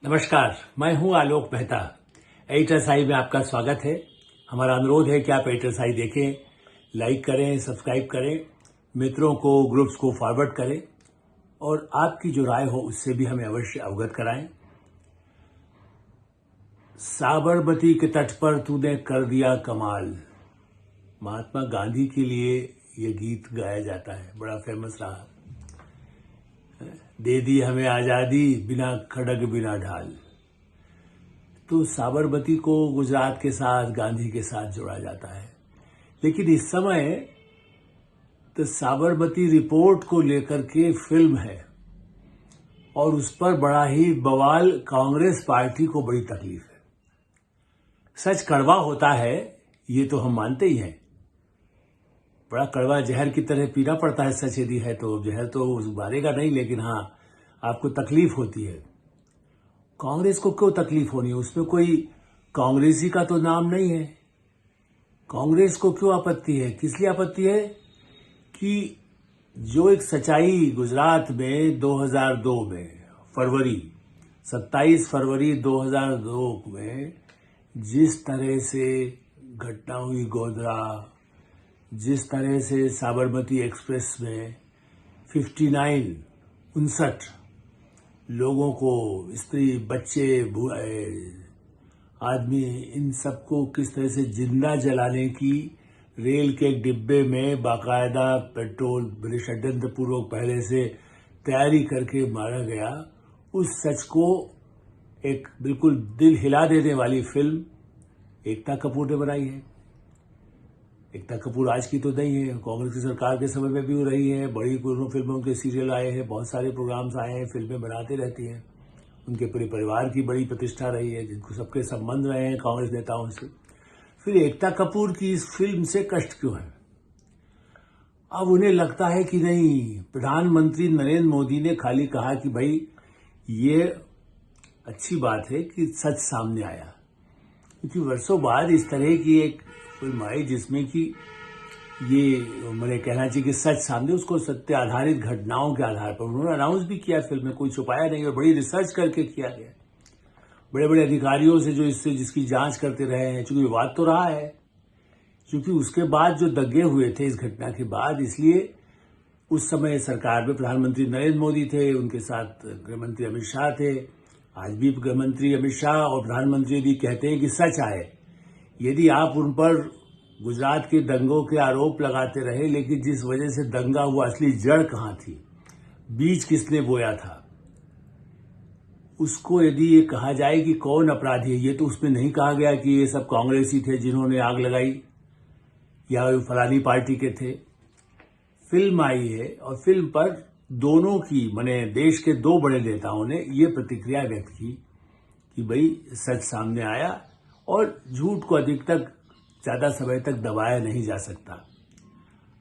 नमस्कार, मैं हूं आलोक मेहता। एडिटर साई में आपका स्वागत है। हमारा अनुरोध है कि आप एडिटर साई देखें, लाइक करें, सब्सक्राइब करें, मित्रों को, ग्रुप्स को फॉरवर्ड करें और आपकी जो राय हो उससे भी हमें अवश्य अवगत कराएं। साबरमती के तट पर तूने कर दिया कमाल, महात्मा गांधी के लिए ये गीत गाया जाता है, बड़ा फेमस रहा। दे दी हमें आजादी बिना खड़ग बिना ढाल। तो साबरमती को गुजरात के साथ, गांधी के साथ जोड़ा जाता है। लेकिन इस समय तो साबरमती रिपोर्ट को लेकर के फिल्म है और उस पर बड़ा ही बवाल, कांग्रेस पार्टी को बड़ी तकलीफ है। सच कड़वा होता है, ये तो हम मानते ही हैं। बड़ा कड़वा जहर की तरह पीना पड़ता है। सच यदि है तो जहर तो मारेगा नहीं, लेकिन हाँ, आपको तकलीफ होती है। कांग्रेस को क्यों तकलीफ होनी है? उसमें कोई कांग्रेसी का तो नाम नहीं है। कांग्रेस को क्यों आपत्ति है? किस लिए आपत्ति है कि जो एक सच्चाई गुजरात में 2002 में फरवरी 27 फरवरी 2002 में जिस तरह से घटना हुई गोधरा, जिस तरह से साबरमती एक्सप्रेस में 59 लोगों को, स्त्री, बच्चे, बूढ़े आदमी, इन सबको किस तरह से जिंदा जलाने की, रेल के एक डिब्बे में बाकायदा पेट्रोल बड़े षड्यंत्रपूर्वक पहले से तैयारी करके मारा गया, उस सच को एक बिल्कुल दिल हिला देने वाली फिल्म एकता कपूर ने बनाई है। एकता कपूर आज की तो नहीं है, कांग्रेस की सरकार के समय में भी वो रही है। बड़ी फिल्मों के सीरियल आए हैं, बहुत सारे प्रोग्राम्स आए हैं, फिल्में बनाती रहती हैं। उनके पूरे परिवार की बड़ी प्रतिष्ठा रही है, जिनको सबके संबंध रहे हैं कांग्रेस नेताओं से। फिर एकता कपूर की इस फिल्म से कष्ट क्यों है? अब उन्हें लगता है कि नहीं, प्रधानमंत्री नरेंद्र मोदी ने खाली कहा कि भाई ये अच्छी बात है कि सच सामने आया, क्योंकि वर्षों बाद इस तरह की एक फिल्म आई जिसमें कि ये मैंने कहना चाहिए कि सच सामने, उसको सत्य आधारित घटनाओं के आधार पर उन्होंने अनाउंस भी किया। फिल्म में कोई छुपाया नहीं और बड़ी रिसर्च करके किया गया, बड़े बड़े अधिकारियों से जो इससे जिसकी जांच करते रहे हैं। चूंकि विवाद तो रहा है, क्योंकि उसके बाद जो दंगे हुए थे इस घटना के बाद, इसलिए उस समय सरकार में प्रधानमंत्री नरेंद्र मोदी थे, उनके साथ गृहमंत्री अमित शाह थे। आज भी गृहमंत्री अमित शाह और प्रधानमंत्री यदि कहते हैं कि सच आए, यदि आप उन पर गुजरात के दंगों के आरोप लगाते रहे, लेकिन जिस वजह से दंगा हुआ असली जड़ कहां थी, बीज किसने बोया था, उसको यदि ये कहा जाए कि कौन अपराधी है, ये तो उसमें नहीं कहा गया कि ये सब कांग्रेसी थे जिन्होंने आग लगाई या फलानी पार्टी के थे। फिल्म आई है और फिल्म पर दोनों की, माने देश के दो बड़े नेताओं ने ये प्रतिक्रिया व्यक्त की कि भाई सच सामने आया और झूठ को अधिक तक, ज्यादा समय तक दबाया नहीं जा सकता।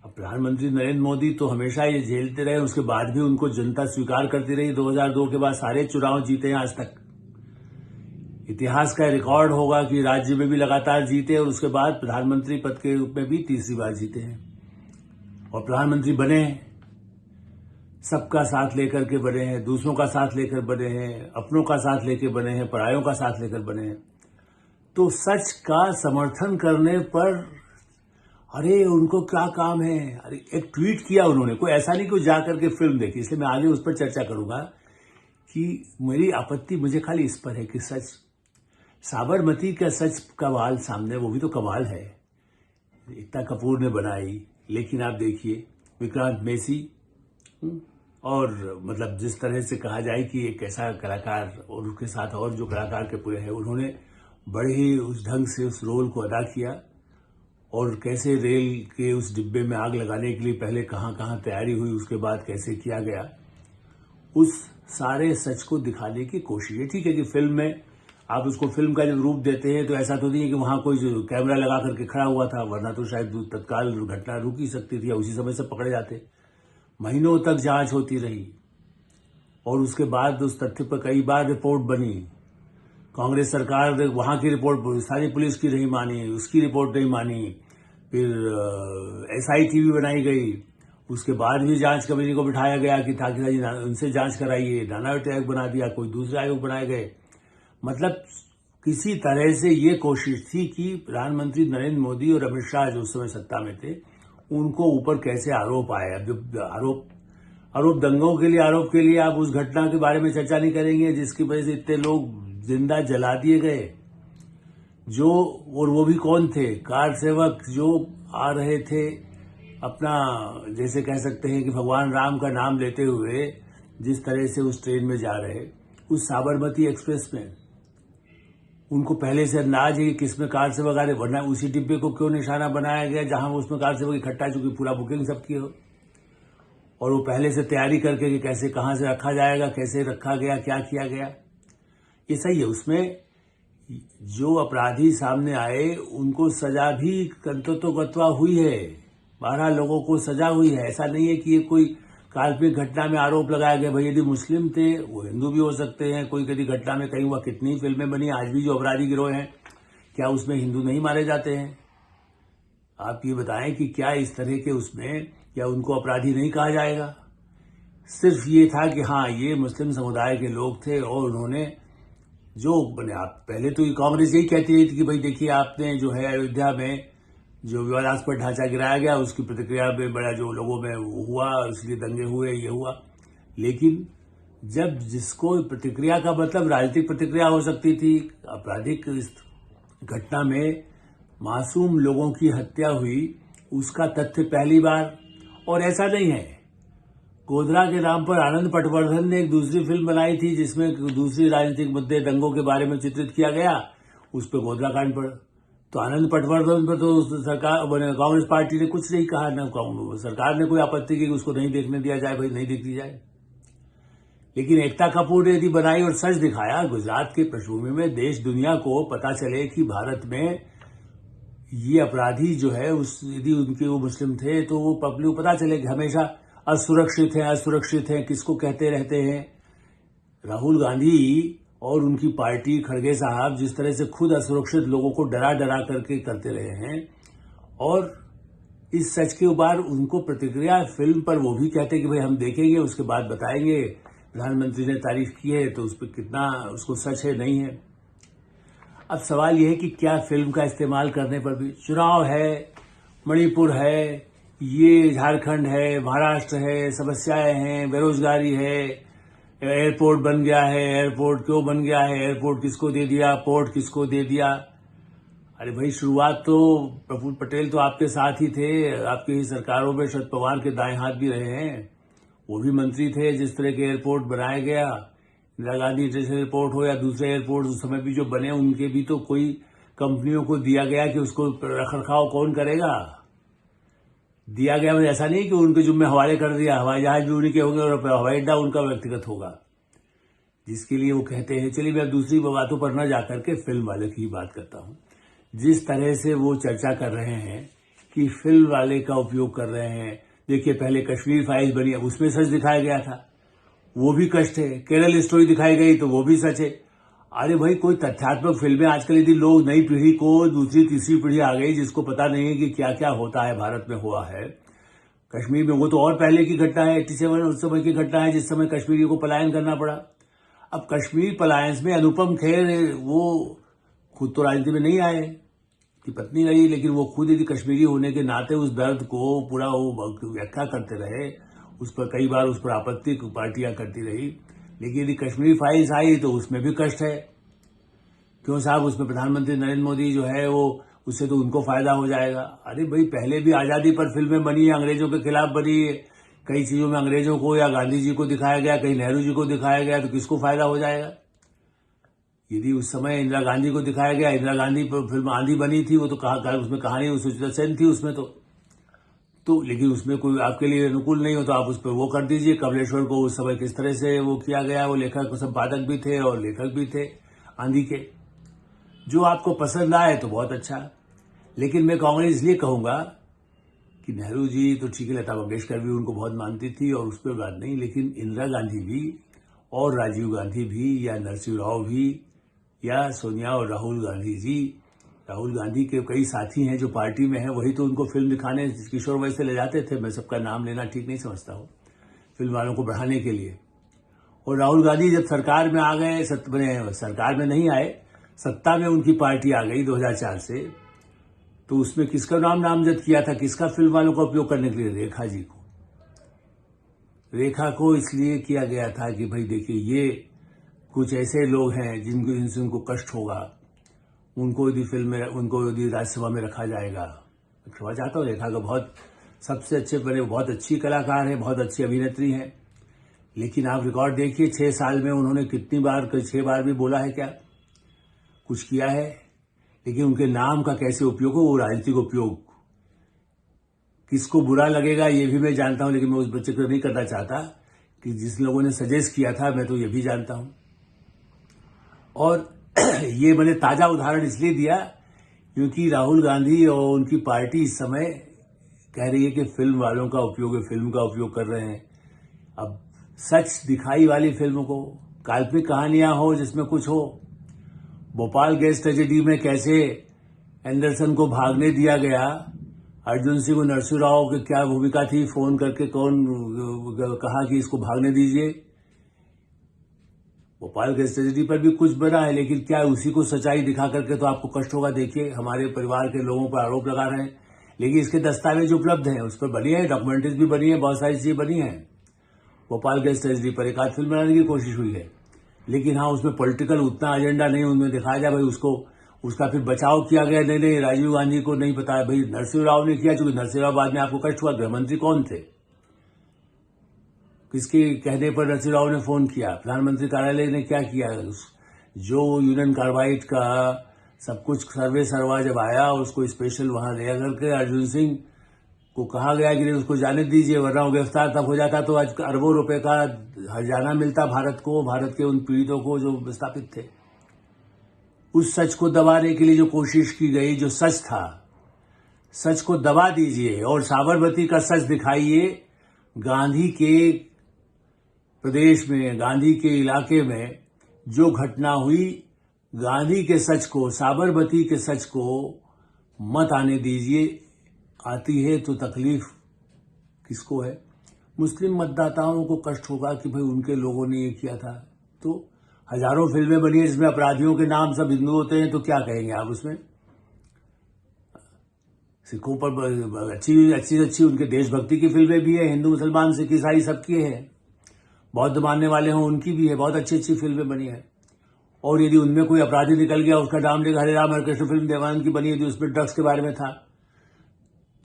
अब प्रधानमंत्री नरेंद्र मोदी तो हमेशा ये झेलते रहे, उसके बाद भी उनको जनता स्वीकार करती रही। 2002 के बाद सारे चुनाव जीते हैं आज तक। इतिहास का रिकॉर्ड होगा कि राज्य में भी लगातार जीते और उसके बाद प्रधानमंत्री पद के रूप में भी तीसरी बार जीते हैं। और प्रधानमंत्री बने, सबका साथ लेकर के बने हैं, दूसरों का साथ लेकर बने हैं, अपनों का साथ लेकर बने हैं, परायों का साथ लेकर बने हैं। तो सच का समर्थन करने पर अरे उनको क्या काम है? अरे एक ट्वीट किया उन्होंने, कोई ऐसा नहीं कि जाकर के फिल्म देखी। इसलिए मैं आगे उस पर चर्चा करूंगा कि मेरी आपत्ति मुझे खाली इस पर है कि सच, साबरमती का सच कमाल सामने, वो भी तो कमाल है, एकता कपूर ने बनाई। लेकिन आप देखिए विक्रांत मैसी और मतलब जिस तरह से कहा जाए कि एक ऐसा कलाकार और उसके साथ और जो कलाकार के पूरे हैं, उन्होंने बड़े ही उस ढंग से उस रोल को अदा किया। और कैसे रेल के उस डिब्बे में आग लगाने के लिए पहले कहां कहां तैयारी हुई, उसके बाद कैसे किया गया, उस सारे सच को दिखाने की कोशिश है। ठीक है कि फिल्म में आप उसको फिल्म का जब रूप देते हैं तो ऐसा तो नहीं है कि वहां कोई जो कैमरा लगा करके खड़ा हुआ था, वरना तो शायद तत्काल घटना रुक ही सकती थी या उसी समय से पकड़े जाते। महीनों तक जांच होती रही और उसके बाद उस तथ्य पर कई बार रिपोर्ट बनी। कांग्रेस सरकार ने वहां की रिपोर्ट सारी पुलिस की नहीं मानी, उसकी रिपोर्ट नहीं मानी। फिर एसआईटी भी बनाई गई, उसके बाद भी जांच कमेटी को बिठाया गया कि ताकि उनसे जांच कराइए। नाना आयोग बना दिया, कोई दूसरे आयोग बनाए गए। मतलब किसी तरह से ये कोशिश थी कि प्रधानमंत्री नरेंद्र मोदी और अमित शाह जो उस समय सत्ता में थे उनको ऊपर कैसे आरोप आए। अब जब आरोप दंगों के लिए आरोप के लिए आप उस घटना के बारे में चर्चा नहीं करेंगे जिसकी वजह से इतने लोग जिंदा जला दिए गए, जो और वो भी कौन थे, कार सेवक जो आ रहे थे अपना, जैसे कह सकते हैं कि भगवान राम का नाम लेते हुए जिस तरह से उस ट्रेन में जा रहे, उस साबरमती एक्सप्रेस में उनको पहले से अंदाज है कि किसमें कार सेवक आ रहे, वरना उसी डिब्बे को क्यों निशाना बनाया गया जहां उसमें कार सेवक इकट्ठा, चूंकि पूरा बुकिंग सबकी हो, और वो पहले से तैयारी करके कि कैसे कहां से रखा जाएगा, कैसे रखा गया, क्या किया गया। ये सही है। उसमें जो अपराधी सामने आए उनको सजा भी कंतोगत्वा हुई है, 12 लोगों को सजा हुई है। ऐसा नहीं है कि ये कोई काल्पनिक घटना में आरोप लगाया गया। भाई यदि मुस्लिम थे वो हिंदू भी हो सकते हैं, कोई कभी घटना में कहीं हुआ, कितनी फिल्में बनी, आज भी जो अपराधी गिरोह हैं क्या उसमें हिंदू नहीं मारे जाते हैं? आप ये बताएं कि क्या इस तरह के उसमें क्या उनको अपराधी नहीं कहा जाएगा? सिर्फ ये था कि हाँ ये मुस्लिम समुदाय के लोग थे और उन्होंने जो बने, आप पहले तो कांग्रेस यही कहती रही थी कि भाई देखिए आपने जो है अयोध्या में जो विवादास्पद ढांचा गिराया गया उसकी प्रतिक्रिया में बड़ा जो लोगों में हुआ, इसलिए दंगे हुए, ये हुआ। लेकिन जब जिसको प्रतिक्रिया का मतलब राजनीतिक प्रतिक्रिया हो सकती थी, आपराधिक इस घटना में मासूम लोगों की हत्या हुई उसका तथ्य पहली बार, और ऐसा नहीं है। गोधरा के नाम पर आनंद पटवर्धन ने एक दूसरी फिल्म बनाई थी जिसमें दूसरी राजनीतिक मुद्दे दंगों के बारे में चित्रित किया गया, उस पर गोधरा कांड पर तो आनंद पटवर्धन पर तो सरकार कांग्रेस पार्टी ने कुछ नहीं कहा, न सरकार ने कोई आपत्ति की उसको नहीं देखने दिया जाए, भाई नहीं देखी जाए। लेकिन एकता कपूर ने यदि बनाई और सच दिखाया, गुजरात की पृष्ठभूमि में देश दुनिया को पता चले कि भारत में ये अपराधी जो है उस यदि उनके वो मुस्लिम थे तो वो पब्लिक को पता चले कि हमेशा असुरक्षित हैं किसको कहते रहते हैं। राहुल गांधी और उनकी पार्टी खड़गे साहब जिस तरह से खुद असुरक्षित लोगों को डरा डरा करके करते रहे हैं, और इस सच के ऊपर उनको प्रतिक्रिया फिल्म पर वो भी कहते कि भाई हम देखेंगे उसके बाद बताएंगे, प्रधानमंत्री ने तारीफ की है तो उस पर कितना उसको सच है नहीं है। अब सवाल यह है कि क्या फिल्म का इस्तेमाल करने पर भी, चुनाव है, मणिपुर है, ये झारखंड है, महाराष्ट्र है, समस्याएं हैं, बेरोजगारी है, एयरपोर्ट बन गया है, एयरपोर्ट क्यों बन गया है, एयरपोर्ट किसको दे दिया, पोर्ट किसको दे दिया। अरे भाई शुरुआत तो प्रफुल्ल पटेल तो आपके साथ ही थे, आपकी ही सरकारों में शरद पवार के दाएं हाथ भी रहे हैं, वो भी मंत्री थे। जिस तरह के एयरपोर्ट बनाया गया, इंदिरा गांधी इंटरनेशनल एयरपोर्ट हो या दूसरे एयरपोर्ट उस समय भी जो बने, उनके भी तो कोई कंपनियों को दिया गया कि उसको रखरखाव कौन करेगा, दिया गया। मतलब ऐसा नहीं कि उनके जुम्मे हवाले कर दिया, हवाई जहाज भी उन्हीं के होंगे और हवाई अड्डा उनका व्यक्तिगत होगा, जिसके लिए वो कहते हैं। चलिए मैं दूसरी बातों पर न जाकर के फिल्म वाले की बात करता हूं। जिस तरह से वो चर्चा कर रहे हैं कि फिल्म वाले का उपयोग कर रहे हैं, देखिए पहले कश्मीर फाइल्स बनी, उसमें सच दिखाया गया था, वो भी कष्ट है। केरल स्टोरी दिखाई गई तो वो भी सच है। अरे भाई कोई तथ्यात्मक फिल्में आजकल यदि लोग, नई पीढ़ी को, दूसरी तीसरी पीढ़ी आ गई जिसको पता नहीं है कि क्या क्या होता है भारत में हुआ है, कश्मीर में, वो तो और पहले की घटना है, 87 उस समय की घटना है जिस समय कश्मीरियों को पलायन करना पड़ा। अब कश्मीर पलायन में अनुपम खेर वो खुद तो राजनीति में नहीं आए, की पत्नी रही, लेकिन वो खुद यदि कश्मीरी होने के नाते उस दर्द को पूरा वो व्याख्या करते रहे, उस पर कई बार उस पर आपत्ति पार्टियां करती रही। लेकिन यदि कश्मीर फाइल्स आई तो उसमें भी कष्ट है। क्यों साहब, उसमें प्रधानमंत्री नरेंद्र मोदी जो है वो, उससे तो उनको फायदा हो जाएगा। अरे भाई पहले भी आजादी पर फिल्में बनी है, अंग्रेजों के खिलाफ बनी है, कई चीजों में अंग्रेजों को या गांधी जी को दिखाया गया, कहीं नेहरू जी को दिखाया गया, तो किसको फायदा हो जाएगा? यदि उस समय इंदिरा गांधी को दिखाया गया, इंदिरा गांधी पर फिल्म आंधी बनी थी, वो तो कहा उसमें कहानी सुचित्रा सेन थी उसमें तो लेकिन उसमें कोई आपके लिए अनुकूल नहीं हो तो आप उस पर वो कर दीजिए। कमलेश्वर को उस समय किस तरह से वो किया गया, वो लेखक संपादक भी थे और लेखक भी थे आंधी के। जो आपको पसंद आए तो बहुत अच्छा, लेकिन मैं कांग्रेस इसलिए कहूंगा कि नेहरू जी तो ठीक है, लता मंगेशकर भी उनको बहुत मानती थी और उस पर बात नहीं, लेकिन इंदिरा गांधी भी और राजीव गांधी भी या नरसिंह राव भी या सोनिया और राहुल गांधी जी, राहुल गांधी के कई साथी हैं जो पार्टी में हैं, वही तो उनको फिल्म दिखाने किशोर वैसे ले जाते थे। मैं सबका नाम लेना ठीक नहीं समझता हूँ, फिल्म वालों को बढ़ाने के लिए। और राहुल गांधी जब सरकार में आ गए, सरकार में नहीं आए, सत्ता में उनकी पार्टी आ गई 2004 से, तो उसमें किसका नाम नामजद किया था, किसका फिल्म वालों का उपयोग करने के लिए? रेखा जी को। रेखा को इसलिए किया गया था कि भाई देखिए, ये कुछ ऐसे लोग हैं जिनसे उनको कष्ट होगा, उनको यदि फिल्म में, उनको यदि राज्यसभा में रखा जाएगा। क्षमा चाहता हूँ, रेखा का बहुत सबसे अच्छे बने, बहुत अच्छी कलाकार है, बहुत अच्छी अभिनेत्री है, लेकिन आप रिकॉर्ड देखिए 6 साल में उन्होंने कितनी बार, 6 बार भी बोला है क्या, कुछ किया है? लेकिन उनके नाम का कैसे उपयोग हो, वो राजनीतिक उपयोग, किसको बुरा लगेगा ये भी मैं जानता हूं, लेकिन मैं उस बच्चे को नहीं करना चाहता कि जिस लोगों ने सजेस्ट किया था, मैं तो ये भी जानता हूं। और ये मैंने ताजा उदाहरण इसलिए दिया क्योंकि राहुल गांधी और उनकी पार्टी इस समय कह रही है कि फिल्म वालों का उपयोग है, फिल्म का उपयोग कर रहे हैं। अब सच दिखाई वाली फिल्मों को, काल्पनिक कहानियां हो जिसमें कुछ हो। भोपाल गैस ट्रेजेडी में कैसे एंडरसन को भागने दिया गया, अर्जुन सिंह और नरसिंह राव की क्या भूमिका थी, फोन करके कौन कहा कि इसको भागने दीजिए। भोपाल गैस ट्रेजेडी पर भी कुछ बना है, लेकिन क्या उसी को सच्चाई दिखा करके तो आपको कष्ट होगा? देखिए, हमारे परिवार के लोगों पर आरोप लगा रहे हैं, लेकिन इसके दस्तावेज उपलब्ध हैं, उस पर बनी है, डॉक्यूमेंट्रीज भी बनी है, बहुत सारी चीजें बनी है। भोपाल गैस ट्रेजेडी पर एक आध फिल्म बनाने की कोशिश हुई है, लेकिन हाँ, उसमें पॉलिटिकल उतना एजेंडा नहीं उनमें दिखाया जाए भाई, उसका फिर बचाव किया गया। नहीं, राजीव गांधी को नहीं बताया भाई, नरसिंह राव ने किया, क्योंकि नरसिंह राव बाद में आपको कष्ट हुआ। गृहमंत्री कौन थे, किसके कहने पर नरसिंह राव ने फोन किया? प्रधानमंत्री कार्यालय ने क्या किया? जो यूनियन कार्बाइड का सब कुछ सर्वे सर्वा जब आया, उसको स्पेशल वहां ले करके अर्जुन सिंह को कहा गया कि नहीं, उसको जाने दीजिए, वरना वो गिरफ्तार तब हो जाता तो आज अरबों रुपए का हर्जाना मिलता भारत को, भारत के उन पीड़ितों को जो विस्थापित थे। उस सच को दबाने के लिए जो कोशिश की गई, जो सच था, सच को दबा दीजिए और साबरमती का सच दिखाइए। गांधी के प्रदेश में, गांधी के इलाके में जो घटना हुई, गांधी के सच को, साबरमती के सच को मत आने दीजिए। आती है तो तकलीफ किसको है? मुस्लिम मतदाताओं को कष्ट होगा कि भाई उनके लोगों ने ये किया था। तो हजारों फिल्में बनी है जिसमें अपराधियों के नाम सब हिंदू होते हैं, तो क्या कहेंगे आप उसमें? सिखों पर अच्छी उनके देशभक्ति की फिल्में भी है, हिंदू मुसलमान सिख ईसाई सबकी है, बौद्ध मानने वाले हों उनकी भी है, बहुत अच्छी फिल्में बनी है। और यदि उनमें कोई अपराधी निकल गया, उसका नाम लेकर हरे राम हरे कृष्ण फिल्म देवानंद की बनी है, जो उसमें ड्रग्स के बारे में था,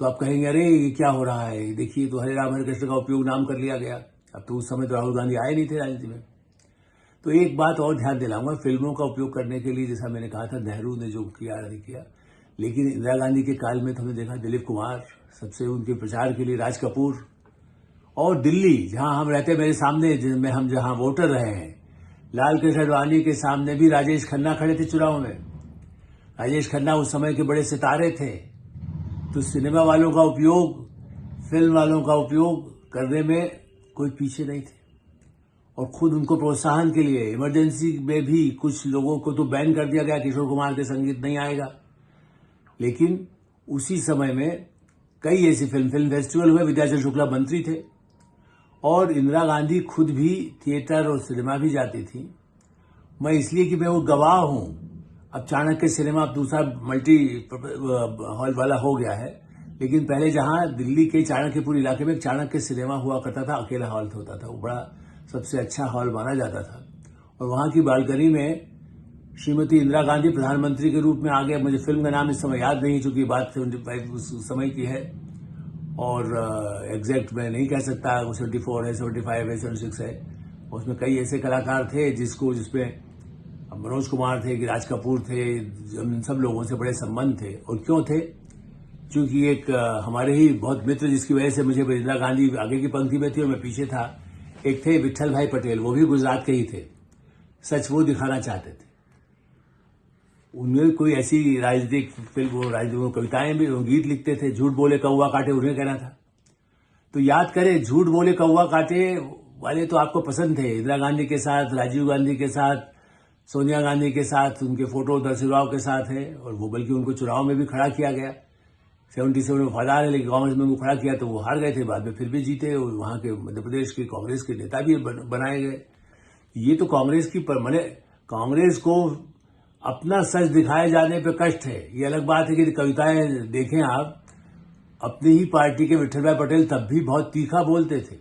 तो आप कहेंगे अरे ये क्या हो रहा है, देखिए तो हरे राम हरे कृष्ण का उपयोग नाम कर लिया गया। अब तो उस समय तो राहुल गांधी आए नहीं थे राजनीति में। तो एक बात और ध्यान दिलाऊंगा, फिल्मों का उपयोग करने के लिए, जैसा मैंने कहा था, नेहरू ने जो किया नहीं किया, लेकिन इंदिरा गांधी के काल में तो हमने देखा दिलीप कुमार, सबसे उनके प्रचार के लिए राज कपूर, और दिल्ली जहां हम रहते, मेरे सामने में हम जहां वोटर रहे हैं, लाल कृष्ण आडवाणी के सामने भी राजेश खन्ना खड़े थे चुनाव में। राजेश खन्ना उस समय के बड़े सितारे थे। तो सिनेमा वालों का उपयोग, फिल्म वालों का उपयोग करने में कोई पीछे नहीं थे, और खुद उनको प्रोत्साहन के लिए इमरजेंसी में भी कुछ लोगों को तो बैन कर दिया गया, किशोर कुमार के संगीत नहीं आएगा। लेकिन उसी समय में कई ऐसी फिल्म फेस्टिवल हुए, विद्याचल शुक्ला मंत्री थे, और इंदिरा गांधी खुद भी थिएटर और सिनेमा भी जाती थी। मैं इसलिए कि मैं वो गवाह हूं। अब चाणक्य सिनेमा अब दूसरा मल्टी हॉल वाला हो गया है, लेकिन पहले जहां दिल्ली के चाणक्यपुर इलाके में चाणक्य सिनेमा हुआ करता था, अकेला हॉल होता था, वो बड़ा सबसे अच्छा हॉल माना जाता था। और वहां की बालकनी में श्रीमती इंदिरा गांधी प्रधानमंत्री के रूप में आ गए। मुझे फिल्म का नाम इस समय याद नहीं, चूंकि बात 75 उस समय की है, और एग्जैक्ट मैं नहीं कह सकता, 74 है, 75 है, 76 है। उसमें कई ऐसे कलाकार थे जिसमें मनोज कुमार थे, कि राज कपूर थे, इन सब लोगों से बड़े संबंध थे। और क्यों थे? क्योंकि एक हमारे ही बहुत मित्र, जिसकी वजह से मुझे इंदिरा गांधी आगे की पंक्ति में थी और मैं पीछे था, एक थे विट्ठल भाई पटेल, वो भी गुजरात के ही थे। सच वो दिखाना चाहते थे। उनमें कोई ऐसी राजनीतिक फिल्म, कविताएं भी, गीत लिखते थे, झूठ बोले कौवा काटे, उन्हें कहना था। तो याद करें, झूठ बोले कौवा काटे वाले तो आपको पसंद थे, इंदिरा गांधी के साथ, राजीव गांधी के साथ, सोनिया गांधी के साथ, उनके फोटो नरसिंह राव के साथ है, और वो बल्कि उनको चुनाव में भी खड़ा किया गया। 77 में वफादार है, लेकिन कांग्रेस में उनको खड़ा किया तो वो हार गए थे, बाद में फिर भी जीते, और वहां के मध्य प्रदेश के कांग्रेस के नेता भी बनाए गए। ये तो कांग्रेस की मैंने कांग्रेस को अपना सच दिखाए जाने पे कष्ट है। ये अलग बात है कि कविताएं देखें आप, अपनी ही पार्टी के विठल भाई पटेल तब भी बहुत तीखा बोलते थे,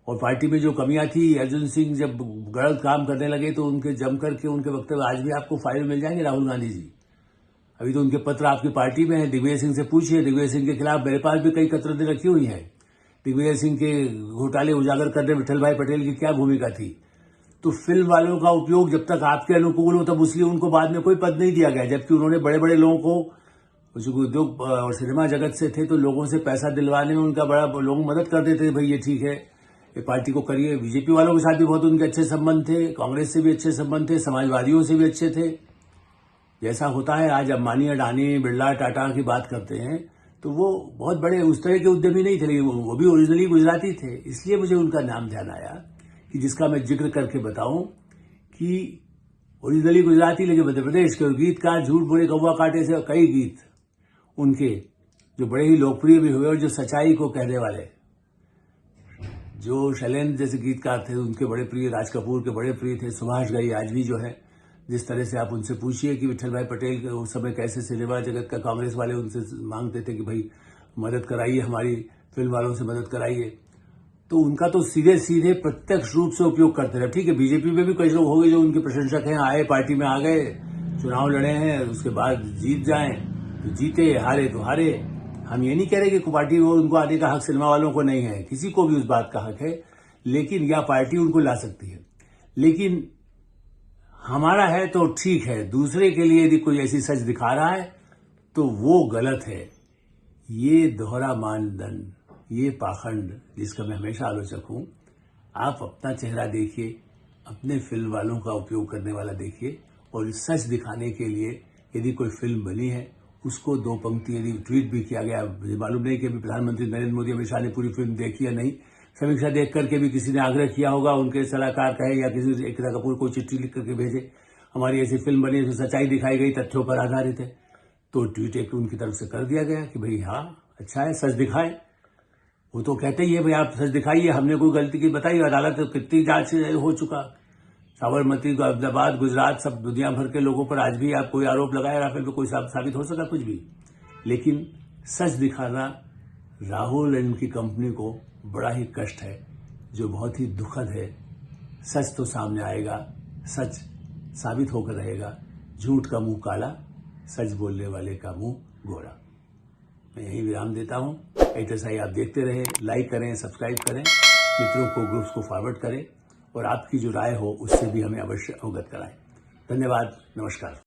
और पार्टी में जो कमियां थी, अर्जुन सिंह जब गलत काम करने लगे तो उनके जम करके उनके वक्तव्य आज भी आपको फाइल मिल जाएंगे। राहुल गांधी जी, अभी तो उनके पत्र आपकी पार्टी में है। दिग्विजय सिंह से पूछिए, दिग्विजय सिंह के खिलाफ मेरे पास भी कई कतरतें रखी हुई हैं। दिग्विजय सिंह के घोटाले उजागर करने विठल भाई पटेल की क्या भूमिका थी। तो फिल्म वालों का उपयोग जब तक आपके अनुकूल हो तब उसलिए उनको बाद में कोई पद नहीं दिया गया, जबकि उन्होंने बड़े बड़े लोगों को जो उद्योग और सिनेमा जगत से थे तो लोगों से पैसा दिलवाने में उनका बड़ा लोग मदद कर देते थे, भाई ये ठीक है, ये पार्टी को करिए। बीजेपी वालों के साथ भी बहुत उनके अच्छे संबंध थे, कांग्रेस से भी अच्छे संबंध थे, समाजवादियों से भी अच्छे थे। जैसा होता है आज अंबानी, अडानी, बिरला, टाटा की बात करते हैं तो वो बहुत बड़े उस तरह के उद्यमी नहीं थे, लेकिन वो भी ओरिजिनली गुजराती थे। इसलिए मुझे उनका नाम ध्यान आया कि जिसका मैं जिक्र करके बताऊं कि ओरिजिनली गुजराती लेकिन मध्य प्रदेश के गीतकार, झूठ बोले कौवा काटे से कई गीत उनके जो बड़े ही लोकप्रिय भी हुए, और जो सच्चाई को कहने वाले, जो शैलेंद्र जैसे गीतकार थे उनके बड़े प्रिय, राज कपूर के बड़े प्रिय थे, सुभाष घई आज भी जो है, जिस तरह से आप उनसे पूछिए कि विठल भाई पटेल के उस समय कैसे सिनेमा जगत का कांग्रेस वाले उनसे मांगते थे कि भाई मदद कराइए, हमारी फिल्म वालों से मदद कराइए, तो उनका तो सीधे सीधे प्रत्यक्ष रूप से उपयोग करते रहे। ठीक है, बीजेपी में भी कई लोग हो गए जो उनके प्रशंसक हैं, आए पार्टी में आ गए, चुनाव लड़े हैं, उसके बाद जीत जाएं तो जीते, हारे तो हारे। हम ये नहीं कह रहे कि पार्टी में उनको आने का हक सिनेमा वालों को नहीं है, किसी को भी उस बात का हक है, लेकिन यह पार्टी उनको ला सकती है। लेकिन हमारा है तो ठीक है, दूसरे के लिए यदि कोई ऐसी सच दिखा रहा है तो वो गलत है। ये दोहरा मानदंड, ये पाखंड जिसका मैं हमेशा आलोचक हूं। आप अपना चेहरा देखिए, अपने फिल्म वालों का उपयोग करने वाला देखिए, और सच दिखाने के लिए यदि कोई फिल्म बनी है उसको दो पंक्ति यदि ट्वीट भी किया गया, मुझे मालूम नहीं कि प्रधानमंत्री नरेंद्र मोदी अमित शाह ने पूरी फिल्म देखी या नहीं, समीक्षा देख करके भी किसी ने आग्रह किया होगा, उनके सलाहकार कहे या किसी एकता कपूर को चिट्ठी लिख करके भेजे, हमारी ऐसी फिल्म बनी है, सच्चाई दिखाई गई, तथ्यों पर आधारित है, तो ट्वीट एक उनकी तरफ से कर दिया गया कि भाई हाँ अच्छा है, सच दिखाए। वो तो कहते ही है भाई आप सच दिखाइए, हमने कोई गलती की बताई। अदालत तो कितनी जांच हो चुका, साबरमती, अहमदाबाद, गुजरात, सब दुनिया भर के लोगों पर आज भी आप कोई आरोप लगाया, राफेल पे कोई साबित हो सका कुछ भी। लेकिन सच दिखाना राहुल एंड उनकी कंपनी को बड़ा ही कष्ट है, जो बहुत ही दुखद है। सच तो सामने आएगा, सच साबित होकर रहेगा। झूठ का मुंह काला, सच बोलने वाले का मुंह गोरा। मैं यही विराम देता हूं। ऐसा आप देखते रहे, लाइक करें, सब्सक्राइब करें, मित्रों को, ग्रुप्स को फॉरवर्ड करें, और आपकी जो राय हो उससे भी हमें अवश्य अवगत कराएं। धन्यवाद, नमस्कार।